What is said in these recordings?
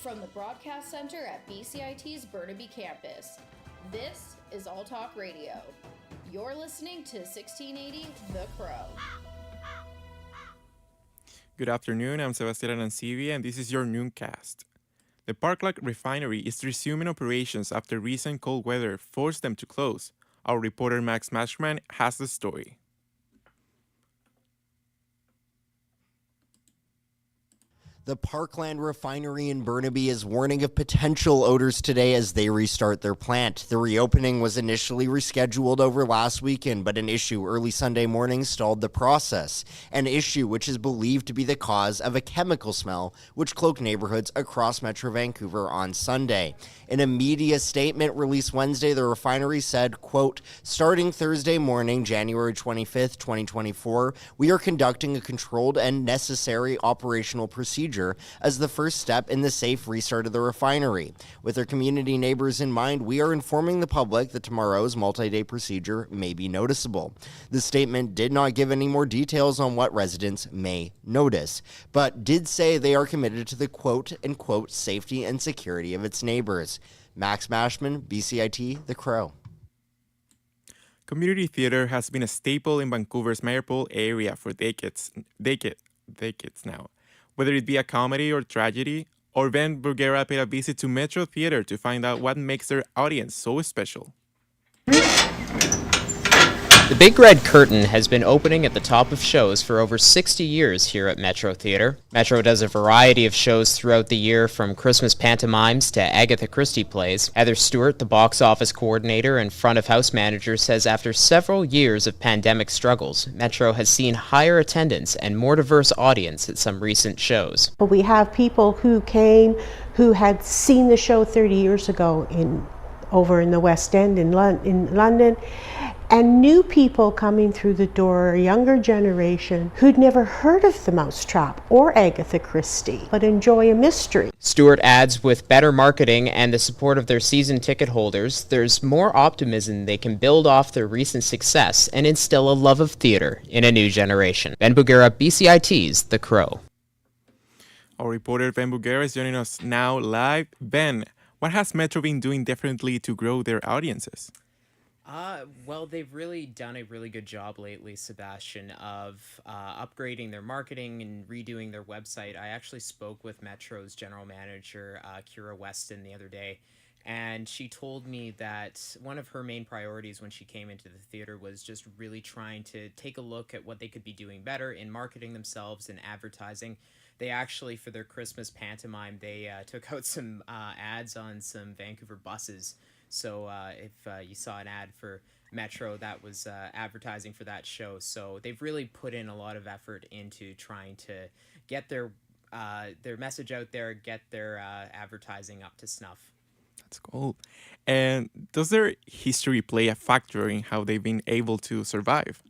from the Broadcast Center at BCIT's Burnaby Campus. This is All Talk Radio. You're listening to 1680 The Crow. Good afternoon, I'm Sebastián Arancibia, and this is your Nooncast. The Parkland refinery is resuming operations after recent cold weather forced them to close. Our reporter Max Mashman has the story. The Parkland refinery in Burnaby is warning of potential odors today as they restart their plant. The reopening was initially rescheduled over last weekend, but an issue early Sunday morning stalled the process. An issue which is believed to be the cause of a chemical smell which cloaked neighborhoods across Metro Vancouver on Sunday. In a media statement released Wednesday, the refinery said, quote, "Starting Thursday morning, January 25th, 2024, we are conducting a controlled and necessary operational procedure as the first step in the safe restart of the refinery. With our community neighbors in mind, we are informing the public that tomorrow's multi-day procedure may be noticeable." The statement did not give any more details on what residents may notice, but did say they are committed to the quote-unquote safety and security of its neighbors. Max Mashman, BCIT, The Crow. Community theater has been a staple in Vancouver's Mayerpole area for decades now. Whether it be a comedy or tragedy, Ben Burgera paid a visit to Metro Theater to find out what makes their audience so special. The Big Red Curtain has been opening at the top of shows for over 60 years here at Metro Theater. Metro does a variety of shows throughout the year, from Christmas pantomimes to Agatha Christie plays. Heather Stewart, the box office coordinator and front-of-house manager, says after several years of pandemic struggles, Metro has seen higher attendance and more diverse audience at some recent shows. But we have people who came who had seen the show 30 years ago over in the West End in London, and new people coming through the door, a younger generation who'd never heard of The Mousetrap or Agatha Christie, but enjoy a mystery. Stewart adds, with better marketing and the support of their season ticket holders, there's more optimism they can build off their recent success and instill a love of theater in a new generation. Ben Burgera, BCIT's The Crow. Our reporter Ben Burgera is joining us now live. Ben, what has Metro been doing differently to grow their audiences? Well, they've really done a really good job lately, Sebastian, of upgrading their marketing and redoing their website. I actually spoke with Metro's general manager, Kira Weston, the other day, and she told me that one of her main priorities when she came into the theater was just really trying to take a look at what they could be doing better in marketing themselves and advertising. They actually, for their Christmas pantomime, they took out some ads on some Vancouver buses. So if you saw an ad for Metro, that was advertising for that show. So they've really put in a lot of effort into trying to get their message out there, get their advertising up to snuff. That's cool. And does their history play a factor in how they've been able to survive?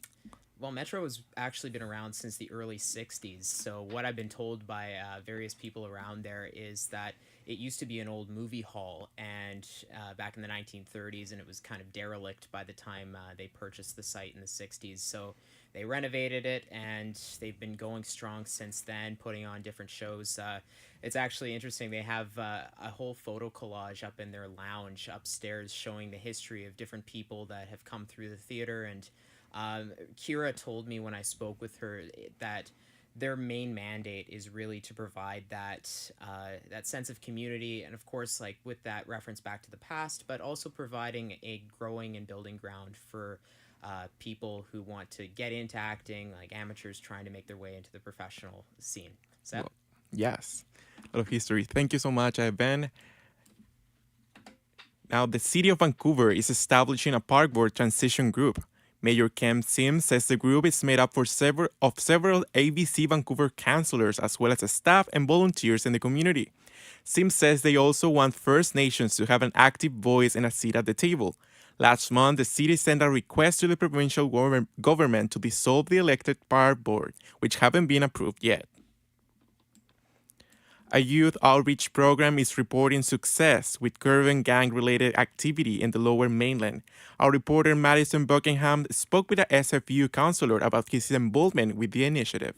Well, Metro has actually been around since the early 60s. So what I've been told by various people around there is that it used to be an old movie hall and back in the 1930s, and it was kind of derelict by the time they purchased the site in the 60s. So they renovated it, and they've been going strong since then, putting on different shows. It's actually interesting. They have a whole photo collage up in their lounge upstairs showing the history of different people that have come through the theater. And Kira told me when I spoke with her that their main mandate is really to provide that sense of community, and of course, like with that reference back to the past, but also providing a growing and building ground for people who want to get into acting, like amateurs trying to make their way into the professional scene. So, well, yes, a lot of history. Thank you so much, Ben. Now, the City of Vancouver is establishing a park board transition group. Mayor Kem Sims says the group is made up of several ABC Vancouver councillors as well as staff and volunteers in the community. Sims says they also want First Nations to have an active voice and a seat at the table. Last month, the city sent a request to the provincial government to dissolve the elected park board, which haven't been approved yet. A youth outreach program is reporting success with curbing gang-related activity in the Lower Mainland. Our reporter Madison Buckingham spoke with a SFU counselor about his involvement with the initiative.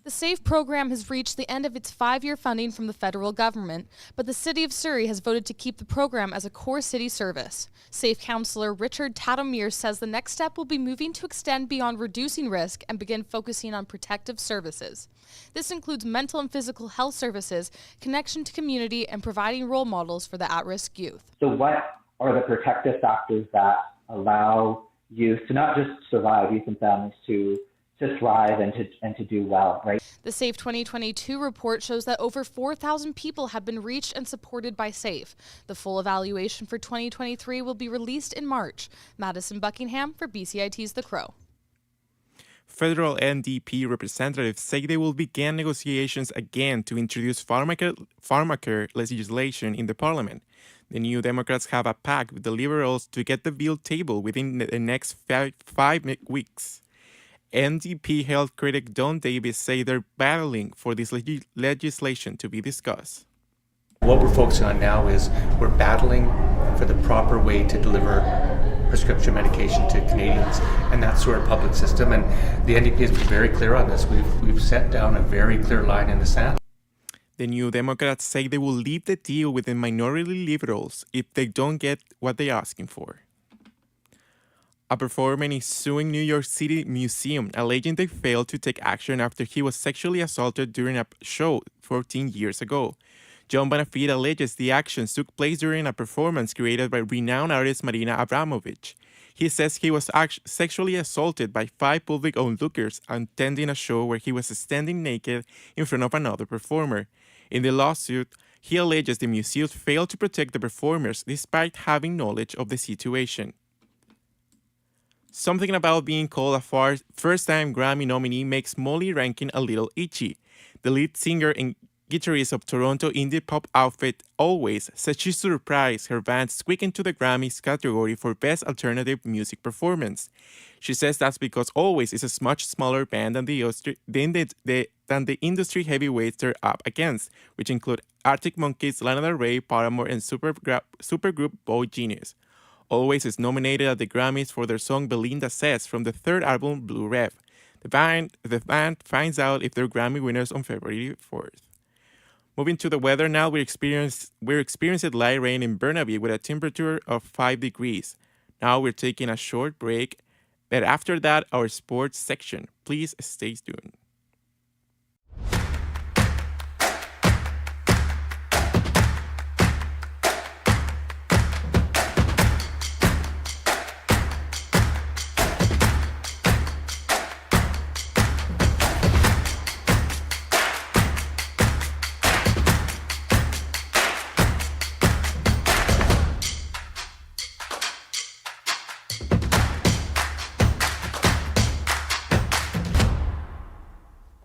The SAFE program has reached the end of its 5-year funding from the federal government, but the City of Surrey has voted to keep the program as a core city service. SAFE Councillor Richard Tatomir says the next step will be moving to extend beyond reducing risk and begin focusing on protective services. This includes mental and physical health services, connection to community, and providing role models for the at-risk youth. So what are the protective factors that allow youth to not just survive, youth and families to thrive and to do well, right? The SAFE 2022 report shows that over 4,000 people have been reached and supported by SAFE. The full evaluation for 2023 will be released in March. Madison Buckingham for BCIT's The Crow. Federal NDP representatives say they will begin negotiations again to introduce pharmacare legislation in the parliament. The New Democrats have a pact with the Liberals to get the bill tabled within the next five weeks. NDP health critic Don Davis say they're battling for this legislation to be discussed. What we're focusing on now is we're battling for the proper way to deliver prescription medication to Canadians, and that's through our public system. And the NDP has been very clear on this. We've set down a very clear line in the sand. The New Democrats say they will leave the deal with the minority Liberals if they don't get what they're asking for. A performer is suing New York City Museum, alleging they failed to take action after he was sexually assaulted during a show 14 years ago. John Bonafide alleges the actions took place during a performance created by renowned artist Marina Abramovich. He says he was sexually assaulted by 5 public onlookers attending a show where he was standing naked in front of another performer. In the lawsuit, he alleges the museum failed to protect the performers despite having knowledge of the situation. Something about being called a first-time Grammy nominee makes Molly Rankin a little itchy. The lead singer and guitarist of Toronto indie pop outfit Always said she's surprised her band squeaked into the Grammys category for Best Alternative Music Performance. She says that's because Always is a much smaller band than the industry heavyweights they're up against, which include Arctic Monkeys, Lana Del Rey, Paramore, and supergroup Boy Genius. Always is nominated at the Grammys for their song Belinda Says from the third album Blue Rev. The band finds out if they're Grammy winners on February 4th. Moving to the weather now, we're experiencing light rain in Burnaby with a temperature of 5 degrees. Now we're taking a short break, but after that, our sports section. Please stay tuned.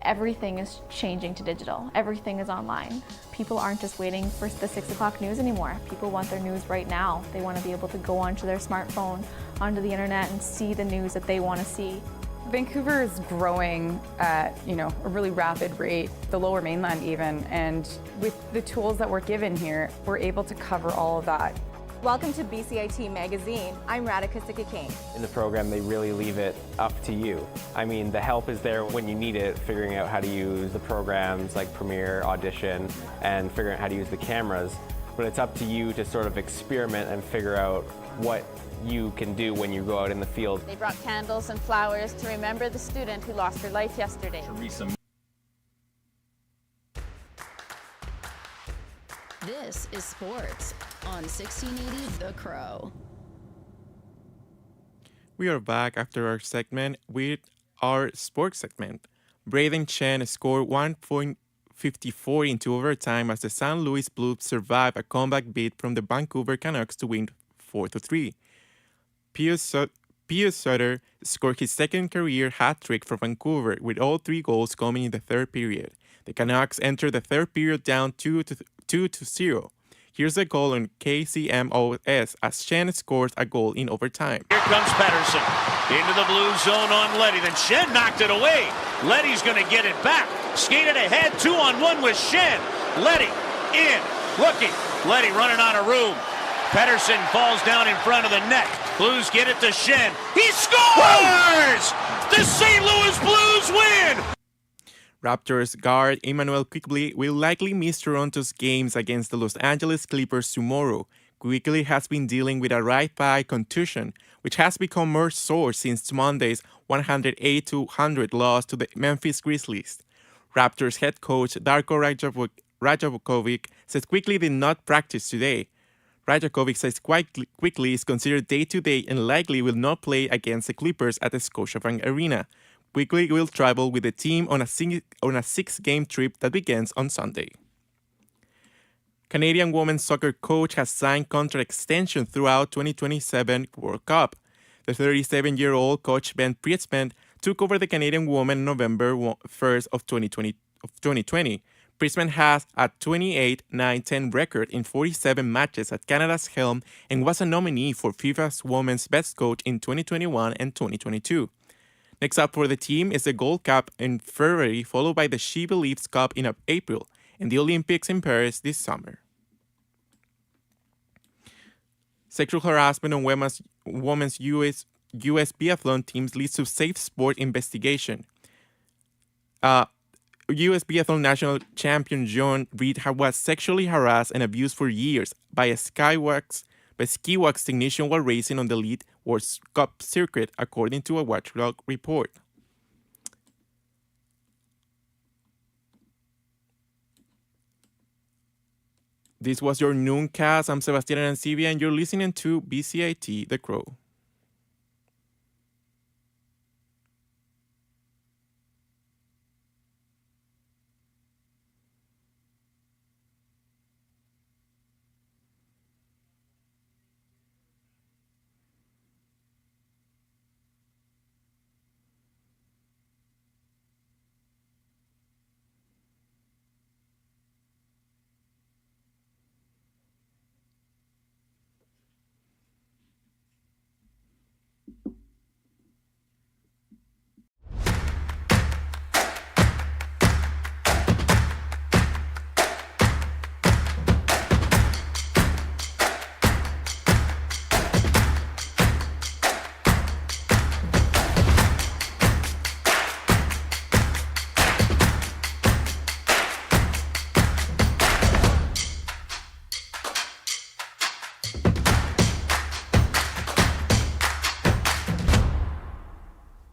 Everything is changing to digital. Everything is online. People aren't just waiting for the 6 o'clock news anymore. People want their news right now. They want to be able to go onto their smartphone, onto the internet, and see the news that they want to see. Vancouver is growing at a really rapid rate, the Lower Mainland even, and with the tools that we're given here, we're able to cover all of that. Welcome to BCIT Magazine. I'm Radhika Sikakane. In the program, they really leave it up to you. I mean, the help is there when you need it, figuring out how to use the programs like Premiere, Audition, and figuring out how to use the cameras. But it's up to you to sort of experiment and figure out what you can do when you go out in the field. They brought candles and flowers to remember the student who lost her life yesterday. This is sports on 1680 The Crow. We are back after our segment with our sports segment. Braden Chen scored 1.54 into overtime as the St. Louis Blues survived a comeback beat from the Vancouver Canucks to win 4-3. Pius Sutter scored his second career hat trick for Vancouver, with all 3 goals coming in the third period. The Canucks entered the third period down 2-0. Here's a goal on KCMOS as Shen scores a goal in overtime. Here comes Pettersson into the blue zone on Leddy. Then Shen knocked it away. Leddy's going to get it back. Skated ahead, 2-on-1 with Shen. Leddy in, looking. Leddy running out of room. Pettersson falls down in front of the net. Blues get it to Shen. He scores! The St. Louis Blues win! Raptors guard Emmanuel Quickley will likely miss Toronto's games against the Los Angeles Clippers tomorrow. Quickley has been dealing with a right thigh contusion, which has become more sore since Monday's 108-100 loss to the Memphis Grizzlies. Raptors head coach Darko Rajakovic says Quickley did not practice today. Rajakovic says Quickley is considered day-to-day and likely will not play against the Clippers at the Scotiabank Arena. Quickley will travel with the team on a 6-game trip that begins on Sunday. Canadian women's soccer coach has signed contract extension throughout 2027 World Cup. The 37-year-old coach Ben Priestman took over the Canadian women November 1st of 2020. Priestman has a 28-9-10 record in 47 matches at Canada's helm and was a nominee for FIFA's Women's Best Coach in 2021 and 2022. Next up for the team is the Gold Cup in February, followed by the She Believes Cup in April, and the Olympics in Paris this summer. Sexual harassment on women's U.S. biathlon teams leads to safe sport investigation. U.S. biathlon national champion John Reed was sexually harassed and abused for years by a ski wax technician while racing on the Elite World Cup circuit, according to a Watchdog report. This was your Nooncast. I'm Sebastian Arancibia, and you're listening to BCIT The Crow.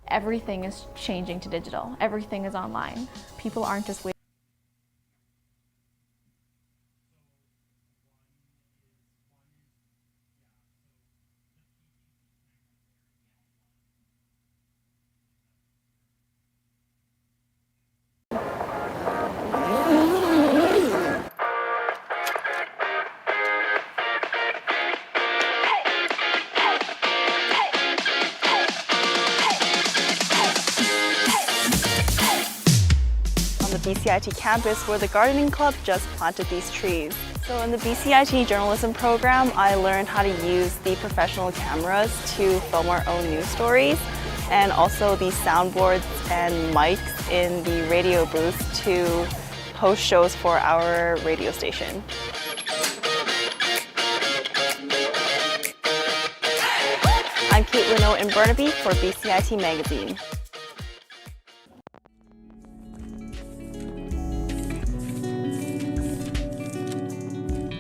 Everything is changing to digital. Everything is online. People aren't just waiting. BCIT campus where the gardening club just planted these trees. So in the BCIT Journalism program, I learned how to use the professional cameras to film our own news stories, and also the soundboards and mics in the radio booth to host shows for our radio station. I'm Kate Renault in Burnaby for BCIT Magazine.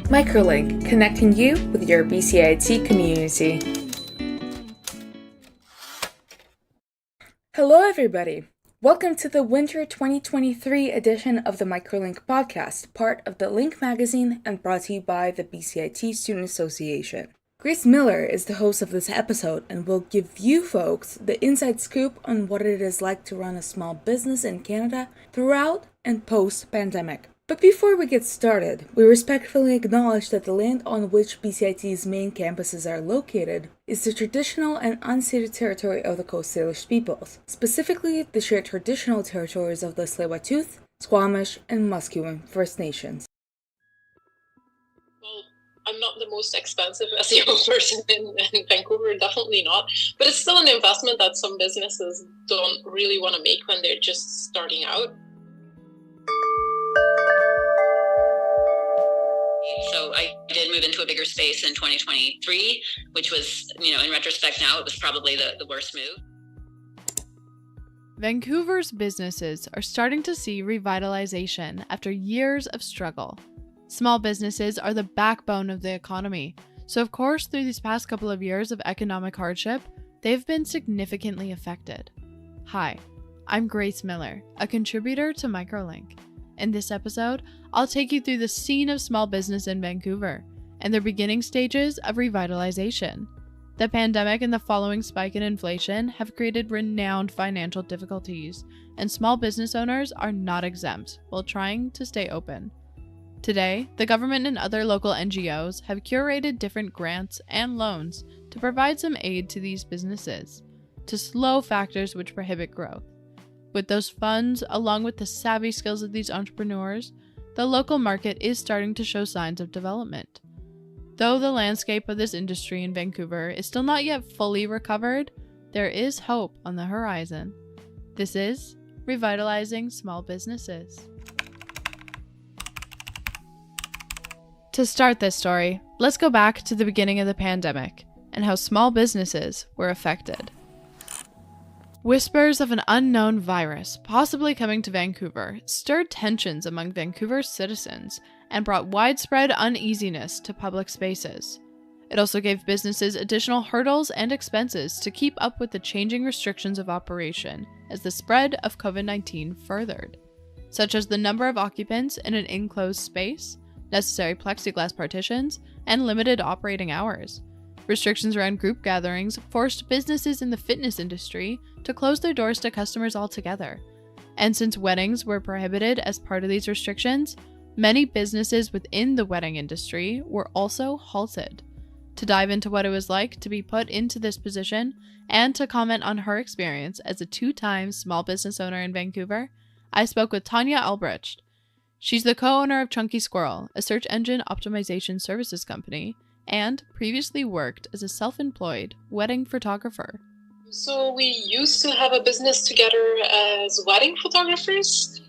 Microlink, connecting you with your BCIT community. Hello everybody! Welcome to the Winter 2023 edition of the Microlink podcast, part of the Link magazine and brought to you by the BCIT Student Association. Grace Miller is the host of this episode and will give you folks the inside scoop on what it is like to run a small business in Canada throughout and post-pandemic. But before we get started, we respectfully acknowledge that the land on which BCIT's main campuses are located is the traditional and unceded territory of the Coast Salish peoples, specifically the shared traditional territories of the Tsleil-Waututh, Squamish, and Musqueam First Nations. Well, I'm not the most expensive SEO person in Vancouver, definitely not, but it's still an investment that some businesses don't really want to make when they're just starting out. So I did move into a bigger space in 2023, which was, in retrospect now, it was probably the worst move. Vancouver's businesses are starting to see revitalization after years of struggle. Small businesses are the backbone of the economy, so of course through these past couple of years of economic hardship, they've been significantly affected. Hi, I'm Grace Miller, a contributor to Microlink. In this episode, I'll take you through the scene of small business in Vancouver and their beginning stages of revitalization. The pandemic and the following spike in inflation have created renowned financial difficulties, and small business owners are not exempt while trying to stay open. Today, the government and other local NGOs have curated different grants and loans to provide some aid to these businesses, to slow factors which prohibit growth. With those funds, along with the savvy skills of these entrepreneurs, the local market is starting to show signs of development. Though the landscape of this industry in Vancouver is still not yet fully recovered, there is hope on the horizon. This is Revitalizing Small Businesses. To start this story, let's go back to the beginning of the pandemic and how small businesses were affected. Whispers of an unknown virus possibly coming to Vancouver stirred tensions among Vancouver's citizens and brought widespread uneasiness to public spaces. It also gave businesses additional hurdles and expenses to keep up with the changing restrictions of operation as the spread of COVID-19 furthered, such as the number of occupants in an enclosed space, necessary plexiglass partitions, and limited operating hours. Restrictions around group gatherings forced businesses in the fitness industry to close their doors to customers altogether. And since weddings were prohibited as part of these restrictions, many businesses within the wedding industry were also halted. To dive into what it was like to be put into this position and to comment on her experience as a two-time small business owner in Vancouver, I spoke with Tanya Albrecht. She's the co-owner of Chunky Squirrel, a search engine optimization services company, and previously worked as a self-employed wedding photographer. So we used to have a business together as wedding photographers.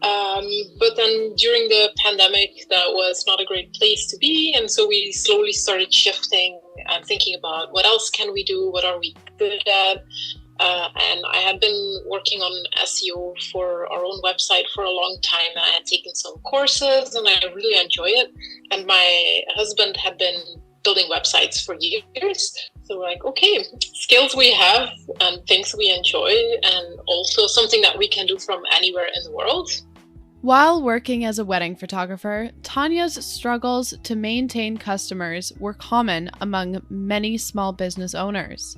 But then during the pandemic, that was not a great place to be. And so we slowly started shifting and thinking about what else can we do? What are we good at? And I had been working on SEO for our own website for a long time. I had taken some courses and I really enjoy it. And my husband had been building websites for years. So we're like, okay, skills we have and things we enjoy, and also something that we can do from anywhere in the world. While working as a wedding photographer, Tanya's struggles to maintain customers were common among many small business owners.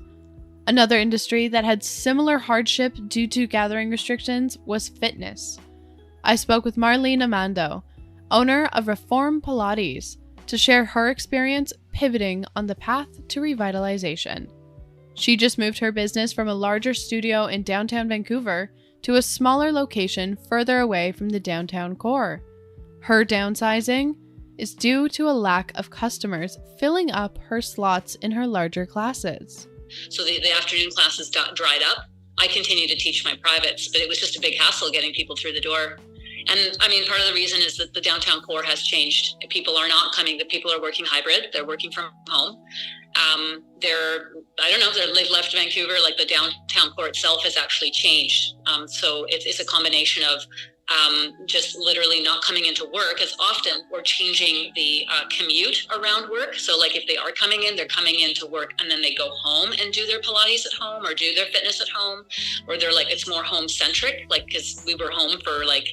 Another industry that had similar hardship due to gathering restrictions was fitness. I spoke with Marlene Amando, owner of Reform Pilates, to share her experience pivoting on the path to revitalization. She just moved her business from a larger studio in downtown Vancouver to a smaller location further away from the downtown core. Her downsizing is due to a lack of customers filling up her slots in her larger classes. So the afternoon classes dried up. I continued to teach my privates, but it was just a big hassle getting people through the door. And I mean, part of the reason is that the downtown core has changed. People are not coming, the people are working hybrid, they're working from home. They've left Vancouver, like the downtown core itself has actually changed. So it's a combination of just literally not coming into work as often, or changing the commute around work. So like if they are coming in, they're coming in to work and then they go home and do their Pilates at home or do their fitness at home, or they're like, it's more home centric, like, because we were home for like,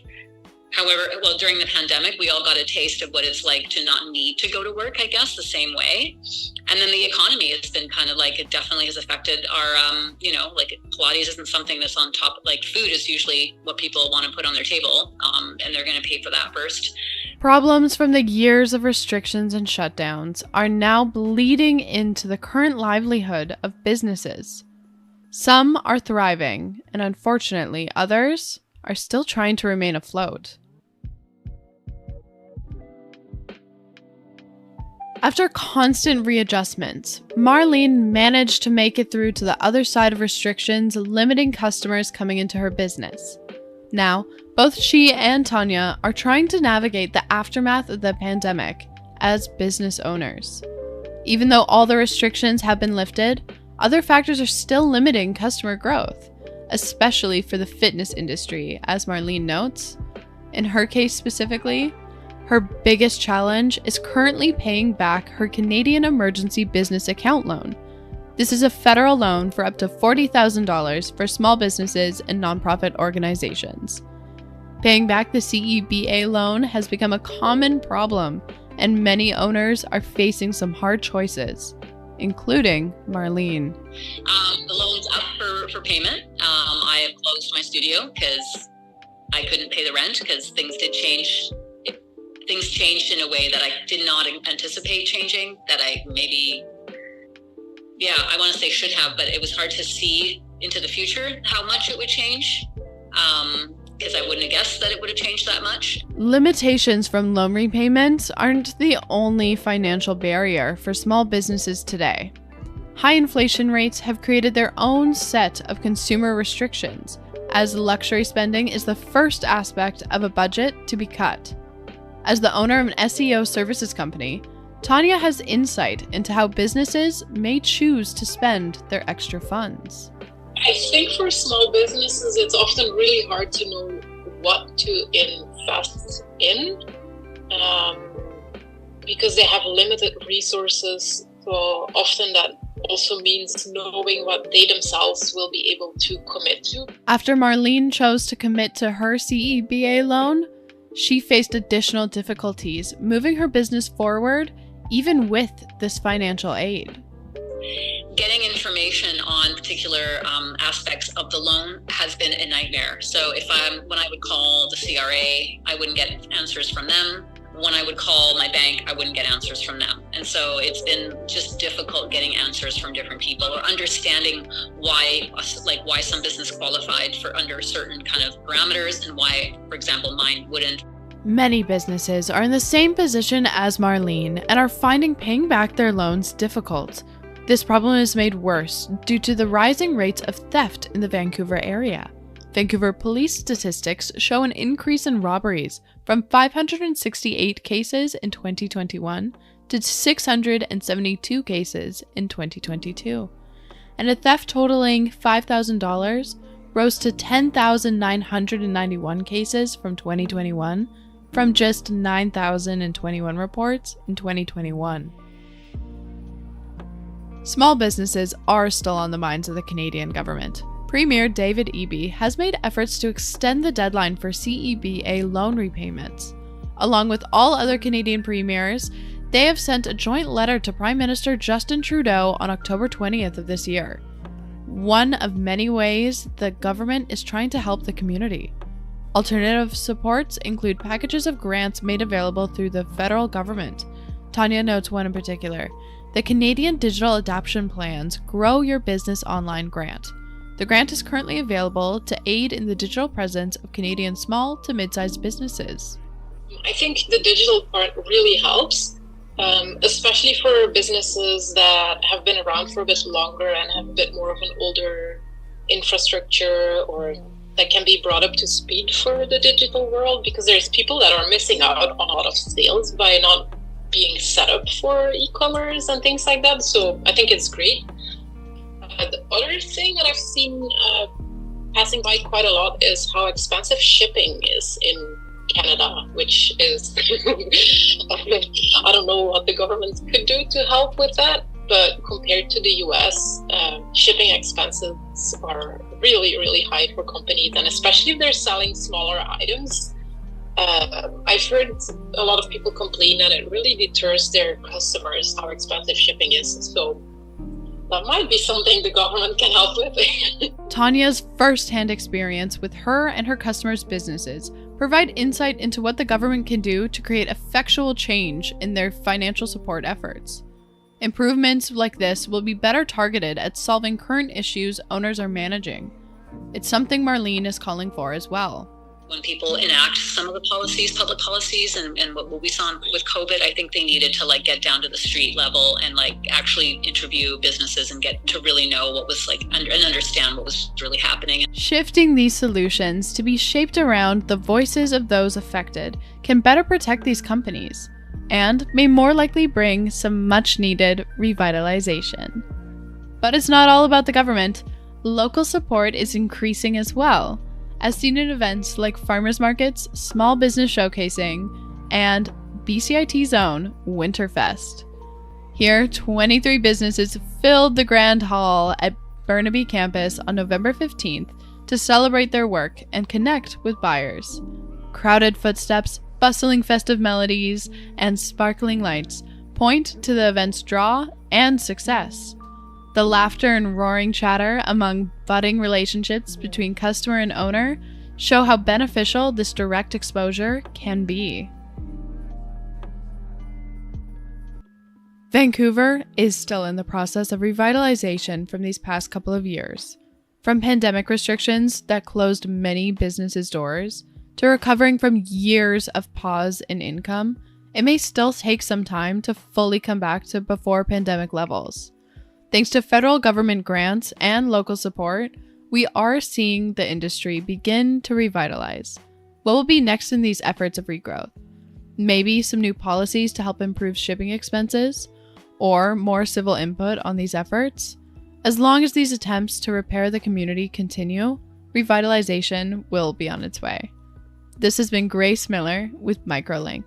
during the pandemic, we all got a taste of what it's like to not need to go to work, I guess, the same way. And then the economy has been kind of like, it definitely has affected our, like Pilates isn't something that's on top, like food is usually what people want to put on their table, and they're going to pay for that first. Problems from the years of restrictions and shutdowns are now bleeding into the current livelihood of businesses. Some are thriving, and unfortunately, others are still trying to remain afloat. After constant readjustments, Marlene managed to make it through to the other side of restrictions limiting customers coming into her business. Now, both she and Tanya are trying to navigate the aftermath of the pandemic as business owners. Even though all the restrictions have been lifted, other factors are still limiting customer growth. especially for the fitness industry, as Marlene notes. In her case specifically, her biggest challenge is currently paying back her Canadian Emergency Business Account loan. This is a federal loan for up to $40,000 for small businesses and nonprofit organizations. Paying back the CEBA loan has become a common problem, and many owners are facing some hard choices, including Marlene. The loan's up for payment. I have closed my studio because I couldn't pay the rent because things did change. Things changed in a way that I did not anticipate changing, that I maybe, I want to say should have, but it was hard to see into the future how much it would change, because I wouldn't have guessed that it would have changed that much. Limitations from loan repayments aren't the only financial barrier for small businesses today. High inflation rates have created their own set of consumer restrictions, as luxury spending is the first aspect of a budget to be cut. As the owner of an SEO services company, Tanya has insight into how businesses may choose to spend their extra funds. I think for small businesses, it's often really hard to know what to invest in because they have limited resources. So often that also means knowing what they themselves will be able to commit to. After Marlene chose to commit to her CEBA loan, she faced additional difficulties moving her business forward, even with this financial aid. Getting information on particular aspects of the loan has been a nightmare. So when I would call the CRA, I wouldn't get answers from them. When I would call my bank, I wouldn't get answers from them. And so it's been just difficult getting answers from different people or understanding why some business qualified for under certain kind of parameters and why, for example, mine wouldn't. Many businesses are in the same position as Marlene and are finding paying back their loans difficult. This problem is made worse due to the rising rates of theft in the Vancouver area. Vancouver police statistics show an increase in robberies from 568 cases in 2021 to 672 cases in 2022. And a theft totaling $5,000 rose to 10,991 cases from 2021 from just 9,021 reports in 2021. Small businesses are still on the minds of the Canadian government. Premier David Eby has made efforts to extend the deadline for CEBA loan repayments. Along with all other Canadian premiers, they have sent a joint letter to Prime Minister Justin Trudeau on October 20th of this year. One of many ways the government is trying to help the community. Alternative supports include packages of grants made available through the federal government. Tanya notes one in particular, the Canadian Digital Adaptation Plan's Grow Your Business Online grant. The grant is currently available to aid in the digital presence of Canadian small to mid-sized businesses. I think the digital part really helps, especially for businesses that have been around for a bit longer and have a bit more of an older infrastructure or that can be brought up to speed for the digital world, because there's people that are missing out on a lot of sales by not being set up for e-commerce and things like that. So I think it's great. The other thing that I've seen passing by quite a lot is how expensive shipping is in Canada, which is, I don't know what the government could do to help with that, but compared to the US, shipping expenses are really, really high for companies, and especially if they're selling smaller items. I've heard a lot of people complain that it really deters their customers how expensive shipping is. So that might be something the government can help with. Tanya's first-hand experience with her and her customers' businesses provide insight into what the government can do to create effectual change in their financial support efforts. Improvements like this will be better targeted at solving current issues owners are managing. It's something Marlene is calling for as well. When people enact some of the policies, public policies, and what we saw with COVID, I think they needed to get down to the street level and actually interview businesses and get to really know what was and understand what was really happening. Shifting these solutions to be shaped around the voices of those affected can better protect these companies and may more likely bring some much needed revitalization. But it's not all about the government. local support is increasing as well, as seen in events like farmers markets, small business showcasing, and BCIT's own Winterfest. Here, 23 businesses filled the Grand Hall at Burnaby Campus on November 15th to celebrate their work and connect with buyers. Crowded footsteps, bustling festive melodies, and sparkling lights point to the event's draw and success. The laughter and roaring chatter among budding relationships between customer and owner show how beneficial this direct exposure can be. Vancouver is still in the process of revitalization from these past couple of years. From pandemic restrictions that closed many businesses' doors, to recovering from years of pause in income, it may still take some time to fully come back to before pandemic levels. Thanks to federal government grants and local support, we are seeing the industry begin to revitalize. What will be next in these efforts of regrowth? Maybe some new policies to help improve shipping expenses, or more civil input on these efforts? As long as these attempts to repair the community continue, revitalization will be on its way. This has been Grace Miller with Microlink.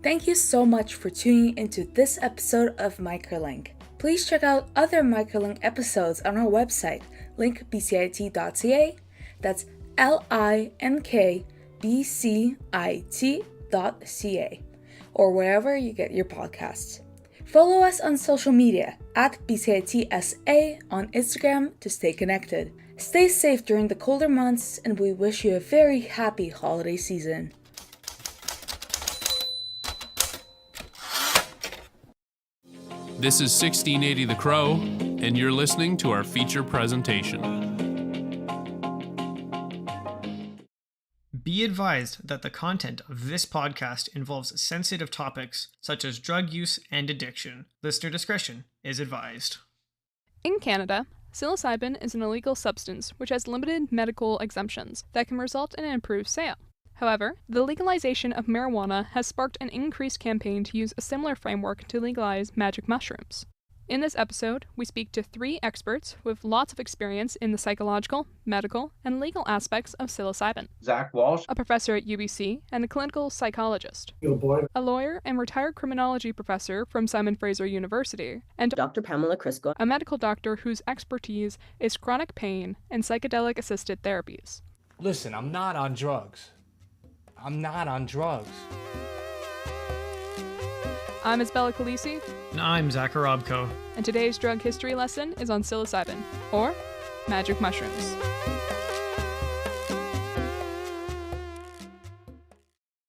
Thank you so much for tuning into this episode of Microlink. Please check out other Microlink episodes on our website, linkbcit.ca. That's linkbcit.ca, or wherever you get your podcasts. Follow us on social media at BCITSA on Instagram to stay connected. Stay safe during the colder months, and we wish you a very happy holiday season. This is 1680 The Crow, and you're listening to our feature presentation. Be advised that the content of this podcast involves sensitive topics such as drug use and addiction. Listener discretion is advised. In Canada, psilocybin is an illegal substance which has limited medical exemptions that can result in an improved sale. However, the legalization of marijuana has sparked an increased campaign to use a similar framework to legalize magic mushrooms. In this episode, we speak to 3 experts with lots of experience in the psychological, medical, and legal aspects of psilocybin. Zach Walsh, a professor at UBC and a clinical psychologist. A lawyer and retired criminology professor from Simon Fraser University. And Dr. Pamela Crisco, a medical doctor whose expertise is chronic pain and psychedelic-assisted therapies. Listen, I'm not on drugs. I'm Isabella Calisi. And I'm Zach Arabko. And today's drug history lesson is on psilocybin, or magic mushrooms.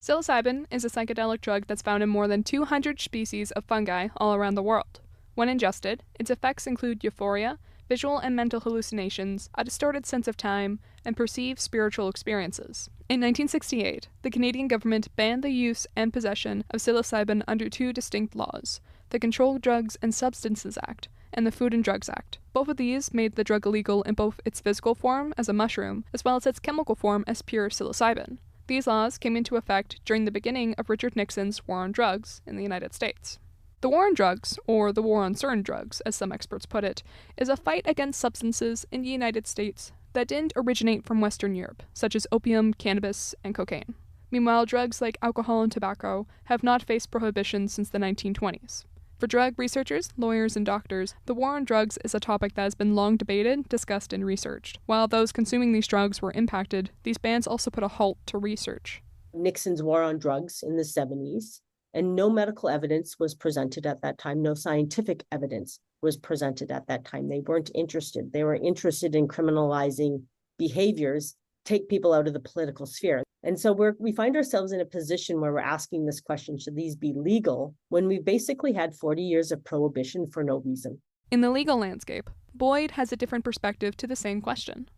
Psilocybin is a psychedelic drug that's found in more than 200 species of fungi all around the world. When ingested, its effects include euphoria, visual and mental hallucinations, a distorted sense of time, and perceived spiritual experiences. In 1968, the Canadian government banned the use and possession of psilocybin under 2 distinct laws, the Controlled Drugs and Substances Act and the Food and Drugs Act. Both of these made the drug illegal in both its physical form as a mushroom, as well as its chemical form as pure psilocybin. These laws came into effect during the beginning of Richard Nixon's War on Drugs in the United States. The war on drugs, or the war on certain drugs, as some experts put it, is a fight against substances in the United States that didn't originate from Western Europe, such as opium, cannabis, and cocaine. Meanwhile, drugs like alcohol and tobacco have not faced prohibition since the 1920s. For drug researchers, lawyers, and doctors, the war on drugs is a topic that has been long debated, discussed, and researched. While those consuming these drugs were impacted, these bans also put a halt to research. Nixon's war on drugs in the 70s, and no medical evidence was presented at that time, no scientific evidence was presented at that time. They weren't interested. They were interested in criminalizing behaviors, take people out of the political sphere. And so we find ourselves in a position where we're asking this question, should these be legal, when we basically had 40 years of prohibition for no reason? In the legal landscape, Boyd has a different perspective to the same question.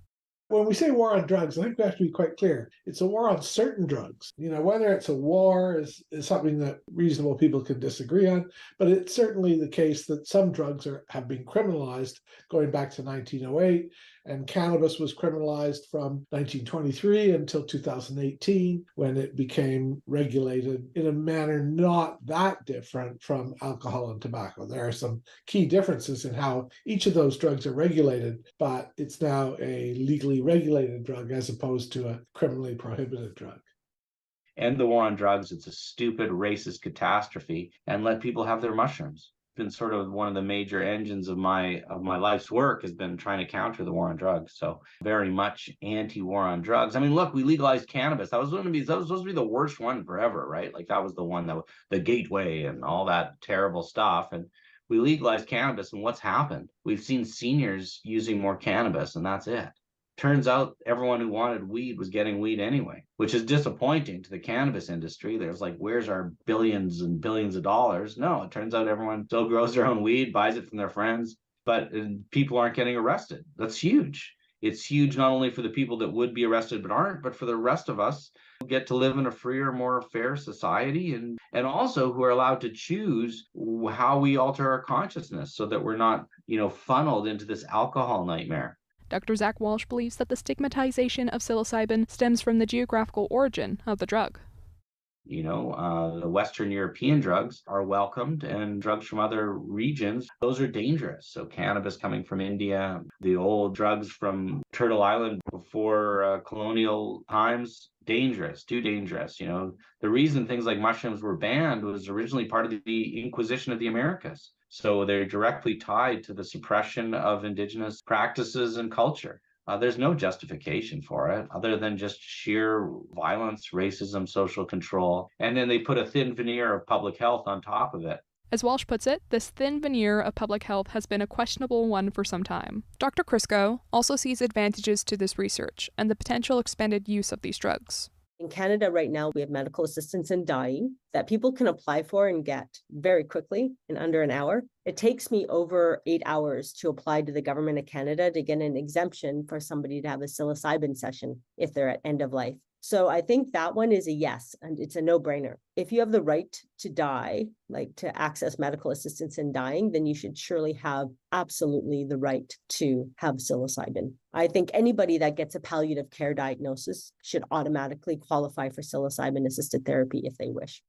When we say war on drugs, I think we have to be quite clear. It's a war on certain drugs. Whether it's a war is something that reasonable people can disagree on, but it's certainly the case that some drugs have been criminalized going back to 1908, and cannabis was criminalized from 1923 until 2018, when it became regulated in a manner not that different from alcohol and tobacco. There are some key differences in how each of those drugs are regulated, but it's now a legally regulated drug as opposed to a criminally prohibited drug. End the war on drugs. It's a stupid, racist catastrophe, and let people have their mushrooms. It's been sort of one of the major engines of my life's work has been trying to counter the war on drugs. So very much anti-war on drugs. I mean, look, we legalized cannabis. That was supposed to be the worst one forever, right? Like that was the one that was the gateway and all that terrible stuff. And we legalized cannabis, and what's happened? We've seen seniors using more cannabis, and that's it. Turns out everyone who wanted weed was getting weed anyway, which is disappointing to the cannabis industry. There's like, where's our billions and billions of dollars? No, it turns out everyone still grows their own weed, buys it from their friends, but people aren't getting arrested. That's huge. It's huge not only for the people that would be arrested but aren't, but for the rest of us who get to live in a freer, more fair society, and also who are allowed to choose how we alter our consciousness so that we're not, funneled into this alcohol nightmare. Dr. Zach Walsh believes that the stigmatization of psilocybin stems from the geographical origin of the drug. The Western European drugs are welcomed, and drugs from other regions, those are dangerous. So cannabis coming from India, the old drugs from Turtle Island before colonial times, dangerous, too dangerous. The reason things like mushrooms were banned was originally part of the Inquisition of the Americas. So they're directly tied to the suppression of indigenous practices and culture. There's no justification for it other than just sheer violence, racism, social control. And then they put a thin veneer of public health on top of it. As Walsh puts it, this thin veneer of public health has been a questionable one for some time. Dr. Crisco also sees advantages to this research and the potential expanded use of these drugs. In Canada right now, we have medical assistance in dying that people can apply for and get very quickly in under an hour. It takes me over 8 hours to apply to the government of Canada to get an exemption for somebody to have a psilocybin session if they're at end of life. So I think that one is a yes, and it's a no-brainer. If you have the right to die, like to access medical assistance in dying, then you should surely have absolutely the right to have psilocybin. I think anybody that gets a palliative care diagnosis should automatically qualify for psilocybin-assisted therapy if they wish.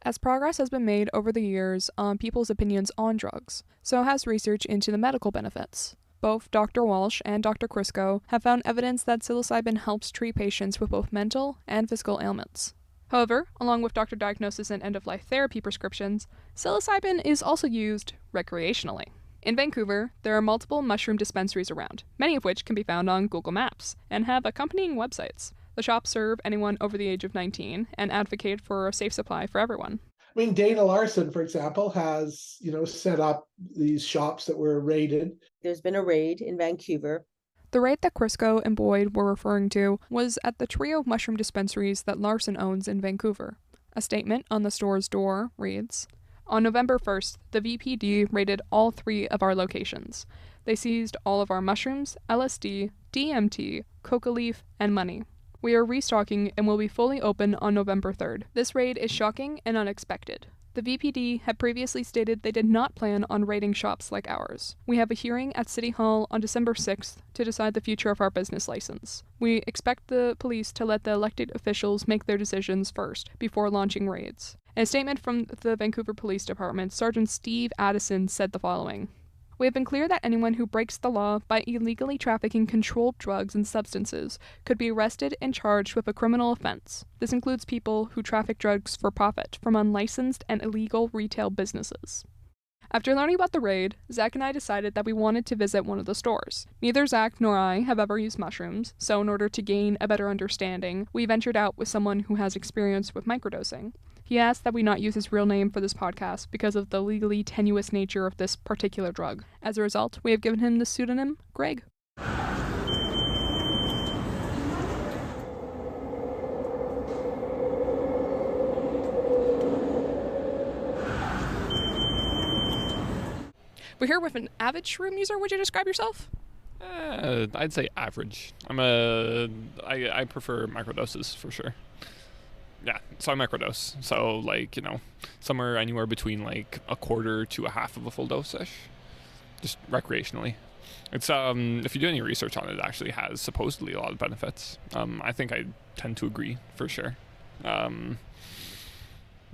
As progress has been made over the years on people's opinions on drugs, so has research into the medical benefits. Both Dr. Walsh and Dr. Crisco have found evidence that psilocybin helps treat patients with both mental and physical ailments. However, along with doctor diagnosis and end-of-life therapy prescriptions, psilocybin is also used recreationally. In Vancouver, there are multiple mushroom dispensaries around, many of which can be found on Google Maps and have accompanying websites. The shops serve anyone over the age of 19 and advocate for a safe supply for everyone. I mean, Dana Larson, for example, has, set up these shops that were raided. There's been a raid in Vancouver. The raid that Crisco and Boyd were referring to was at the trio of mushroom dispensaries that Larson owns in Vancouver. A statement on the store's door reads, "On November 1st, the VPD raided all 3 of our locations. They seized all of our mushrooms, LSD, DMT, coca leaf, and money. We are restocking and will be fully open on November 3rd. This raid is shocking and unexpected. The VPD had previously stated they did not plan on raiding shops like ours. We have a hearing at City Hall on December 6th to decide the future of our business license. We expect the police to let the elected officials make their decisions first before launching raids." In a statement from the Vancouver Police Department, Sergeant Steve Addison said the following: "We have been clear that anyone who breaks the law by illegally trafficking controlled drugs and substances could be arrested and charged with a criminal offense. This includes people who traffic drugs for profit from unlicensed and illegal retail businesses." After learning about the raid, Zach and I decided that we wanted to visit one of the stores. Neither Zach nor I have ever used mushrooms, so in order to gain a better understanding, we ventured out with someone who has experience with microdosing. He asked that we not use his real name for this podcast because of the legally tenuous nature of this particular drug. As a result, we have given him the pseudonym Greg. We're here with an avid shroom user. Would you describe yourself? I'd say average. I prefer microdoses for sure. Yeah, so I microdose. So like, somewhere anywhere between like a quarter to a half of a full dose-ish, just recreationally. It's if you do any research on it, it actually has supposedly a lot of benefits. I think I tend to agree for sure.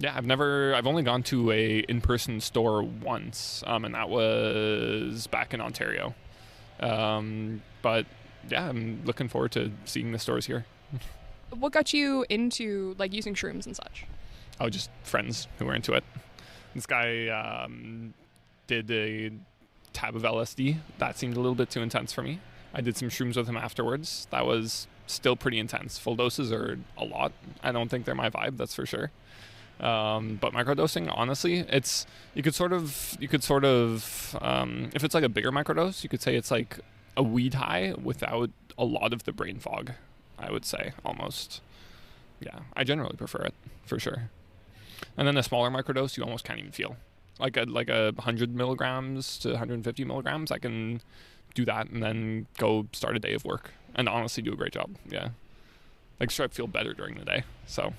Yeah, I've only gone to a in-person store once, and that was back in Ontario. But yeah, I'm looking forward to seeing the stores here. What got you into like using shrooms and such? Oh, just friends who were into it. This guy did a tab of LSD. That seemed a little bit too intense for me. I did some shrooms with him afterwards. That was still pretty intense. Full doses are a lot. I don't think they're my vibe, that's for sure. But microdosing, honestly, you could sort of if it's like a bigger microdose, you could say it's like a weed high without a lot of the brain fog, I would say, almost. Yeah, I generally prefer it, for sure. And then the smaller microdose, you almost can't even feel. Like a 100 milligrams to 150 milligrams, I can do that and then go start a day of work and honestly do a great job. Yeah, like sure, I feel better during the day. So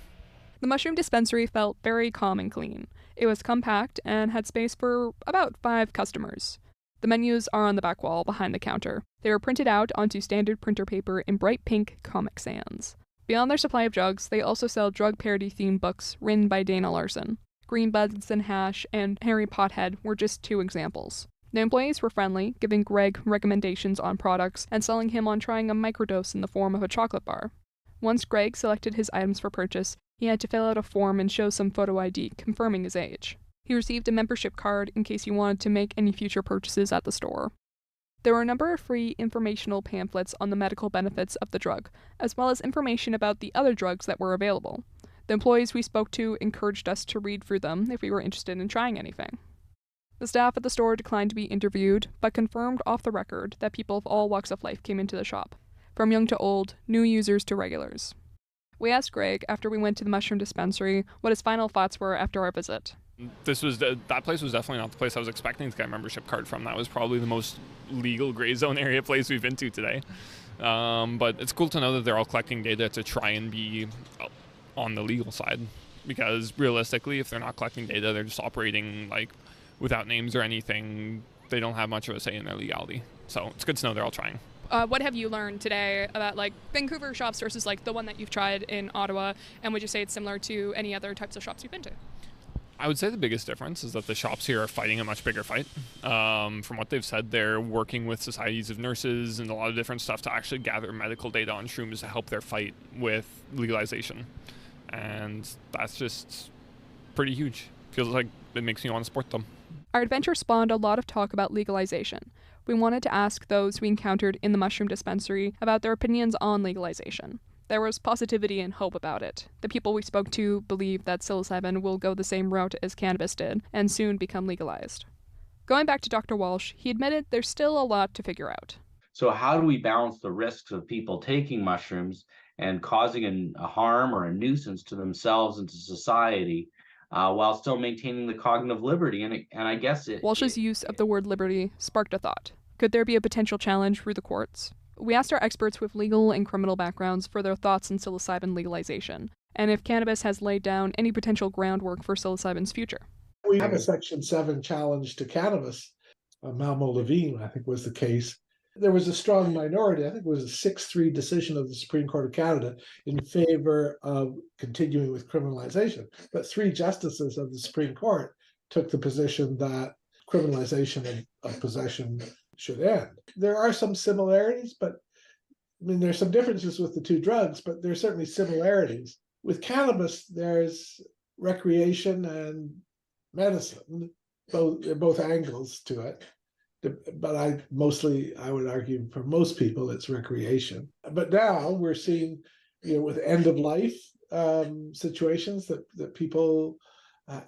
the mushroom dispensary felt very calm and clean. It was compact and had space for about 5 customers. The menus are on the back wall behind the counter. They were printed out onto standard printer paper in bright pink Comic Sans. Beyond their supply of drugs, they also sell drug parody-themed books written by Dana Larson. Green Buds and Hash and Harry Pothead were just 2 examples. The employees were friendly, giving Greg recommendations on products and selling him on trying a microdose in the form of a chocolate bar. Once Greg selected his items for purchase, he had to fill out a form and show some photo ID confirming his age. He received a membership card in case he wanted to make any future purchases at the store. There were a number of free informational pamphlets on the medical benefits of the drug, as well as information about the other drugs that were available. The employees we spoke to encouraged us to read through them if we were interested in trying anything. The staff at the store declined to be interviewed, but confirmed off the record that people of all walks of life came into the shop, from young to old, new users to regulars. We asked Greg, after we went to the mushroom dispensary, what his final thoughts were after our visit. That place was definitely not the place I was expecting to get a membership card from. That was probably the most legal gray zone area place we've been to today. But it's cool to know that they're all collecting data to try and be on the legal side, because realistically, if they're not collecting data, they're just operating like without names or anything. They don't have much of a say in their legality. So it's good to know they're all trying. What have you learned today about like Vancouver shops versus like the one that you've tried in Ottawa? And would you say it's similar to any other types of shops you've been to? I would say the biggest difference is that the shops here are fighting a much bigger fight. From what they've said, they're working with societies of nurses and a lot of different stuff to actually gather medical data on shrooms to help their fight with legalization. And that's just pretty huge. Feels like it makes me want to support them. Our adventure spawned a lot of talk about legalization. We wanted to ask those we encountered in the mushroom dispensary about their opinions on legalization. There was positivity and hope about it. The people we spoke to believe that psilocybin will go the same route as cannabis did and soon become legalized. Going back to Dr. Walsh, he admitted there's still a lot to figure out. So how do we balance the risks of people taking mushrooms and causing a harm or a nuisance to themselves and to society while still maintaining the cognitive liberty? And I guess Walsh's use of the word liberty sparked a thought. Could there be a potential challenge through the courts? We asked our experts with legal and criminal backgrounds for their thoughts on psilocybin legalization, and if cannabis has laid down any potential groundwork for psilocybin's future. We have a Section 7 challenge to cannabis. Malmo Levine, I think, was the case. There was a strong minority, I think it was a 6-3 decision of the Supreme Court of Canada in favor of continuing with criminalization. But 3 justices of the Supreme Court took the position that criminalization of possession should end. There are some similarities, but I mean, there's some differences with the 2 drugs, but there's certainly similarities. With cannabis, there's recreation and medicine. They're both angles to it. But I would argue for most people, it's recreation. But now we're seeing, with end of life situations that people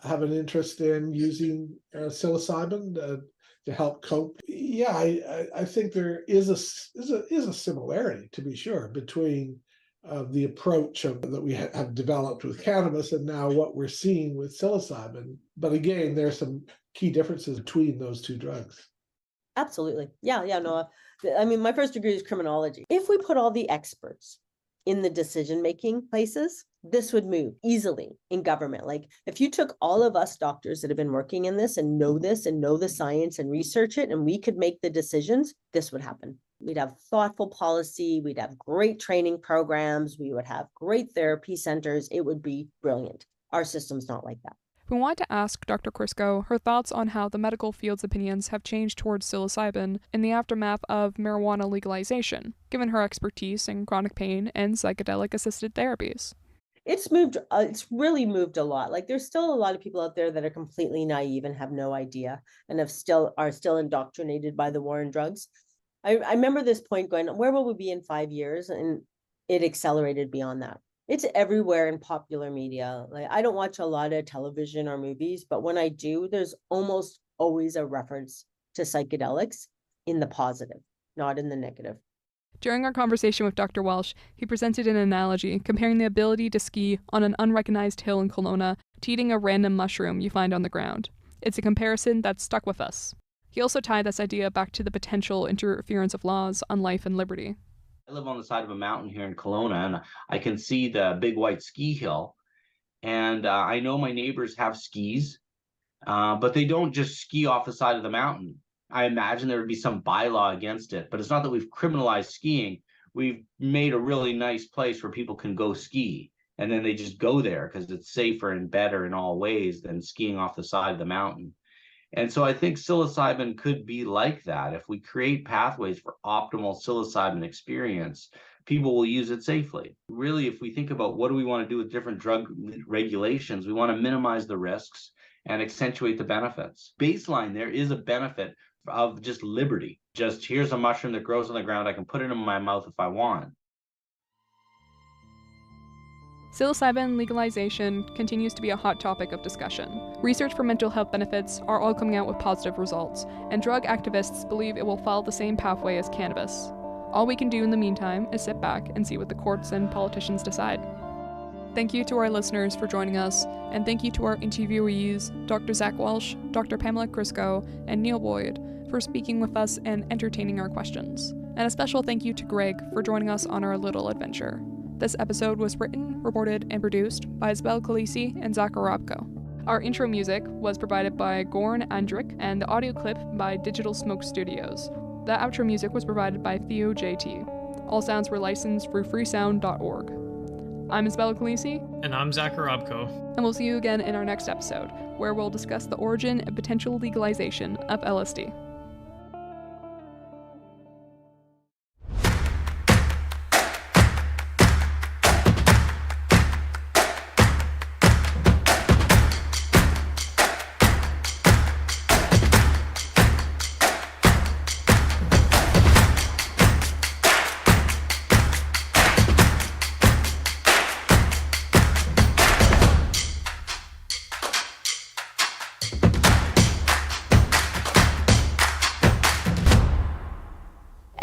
have an interest in using psilocybin to help cope. Yeah, I think there is a similarity, to be sure, between the approach that we have developed with cannabis and now what we're seeing with psilocybin. But again, there are some key differences between those 2 drugs. Absolutely. Yeah, no. I mean, my first degree is criminology. If we put all the experts in the decision-making places, this would move easily in government. Like if you took all of us doctors that have been working in this and know the science and research it, and we could make the decisions, this would happen. We'd have thoughtful policy. We'd have great training programs. We would have great therapy centers. It would be brilliant. Our system's not like that. We want to ask Dr. Crisco her thoughts on how the medical field's opinions have changed towards psilocybin in the aftermath of marijuana legalization, given her expertise in chronic pain and psychedelic-assisted therapies. It's really moved a lot. Like there's still a lot of people out there that are completely naive and have no idea and are still indoctrinated by the war on drugs. I remember this point going, where will we be in 5 years? And it accelerated beyond that. It's everywhere in popular media. Like I don't watch a lot of television or movies, but when I do, there's almost always a reference to psychedelics in the positive, not in the negative. During our conversation with Dr. Welsh, he presented an analogy comparing the ability to ski on an unrecognized hill in Kelowna to eating a random mushroom you find on the ground. It's a comparison that stuck with us. He also tied this idea back to the potential interference of laws on life and liberty. I live on the side of a mountain here in Kelowna, and I can see the big white ski hill. And I know my neighbors have skis, but they don't just ski off the side of the mountain. I imagine there would be some bylaw against it, but it's not that we've criminalized skiing. We've made a really nice place where people can go ski, and then they just go there because it's safer and better in all ways than skiing off the side of the mountain. And so I think psilocybin could be like that. If we create pathways for optimal psilocybin experience, people will use it safely. Really, if we think about what do we want to do with different drug regulations, we want to minimize the risks and accentuate the benefits. Baseline, there is a benefit of just liberty. Just here's a mushroom that grows on the ground. I can put it in my mouth if I want. Psilocybin legalization continues to be a hot topic of discussion. Research for mental health benefits are all coming out with positive results, and drug activists believe it will follow the same pathway as cannabis. All we can do in the meantime is sit back and see what the courts and politicians decide. Thank you to our listeners for joining us, and thank you to our interviewees, Dr. Zach Welsh, Dr. Pamela Crisco, and Neil Boyd, for speaking with us and entertaining our questions. And a special thank you to Greg for joining us on our little adventure. This episode was written, reported, and produced by Isabel Khaleesi and Zach Arabko. Our intro music was provided by Gorn Andrick and the audio clip by Digital Smoke Studios. The outro music was provided by Theo JT. All sounds were licensed through freesound.org. I'm Isabel Khaleesi. And I'm Zach Arabko. And we'll see you again in our next episode, where we'll discuss the origin and potential legalization of LSD.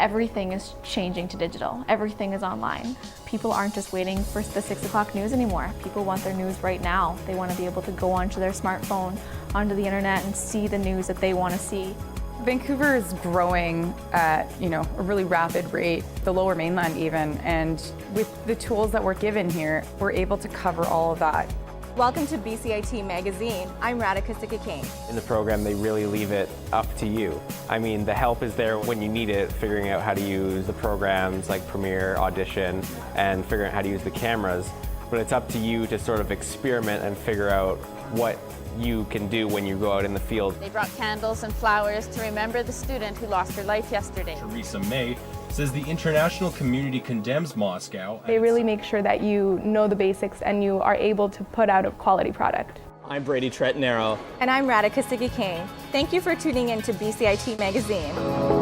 Everything is changing to digital. Everything is online. People aren't just waiting for the 6 o'clock news anymore. People want their news right now. They want to be able to go onto their smartphone, onto the internet, and see the news that they want to see. Vancouver is growing at, a really rapid rate, the Lower Mainland even, and with the tools that we're given here, we're able to cover all of that. Welcome to BCIT Magazine. I'm Radhika Sikakane. In the program, they really leave it up to you. I mean, the help is there when you need it, figuring out how to use the programs like Premiere, Audition, and figuring out how to use the cameras. But it's up to you to sort of experiment and figure out what you can do when you go out in the field. They brought candles and flowers to remember the student who lost her life yesterday. Theresa May says the international community condemns Moscow. They really make sure that you know the basics and you are able to put out a quality product. I'm Brady Tretanero. And I'm Radhika Sikakane. Thank you for tuning in to BCIT Magazine.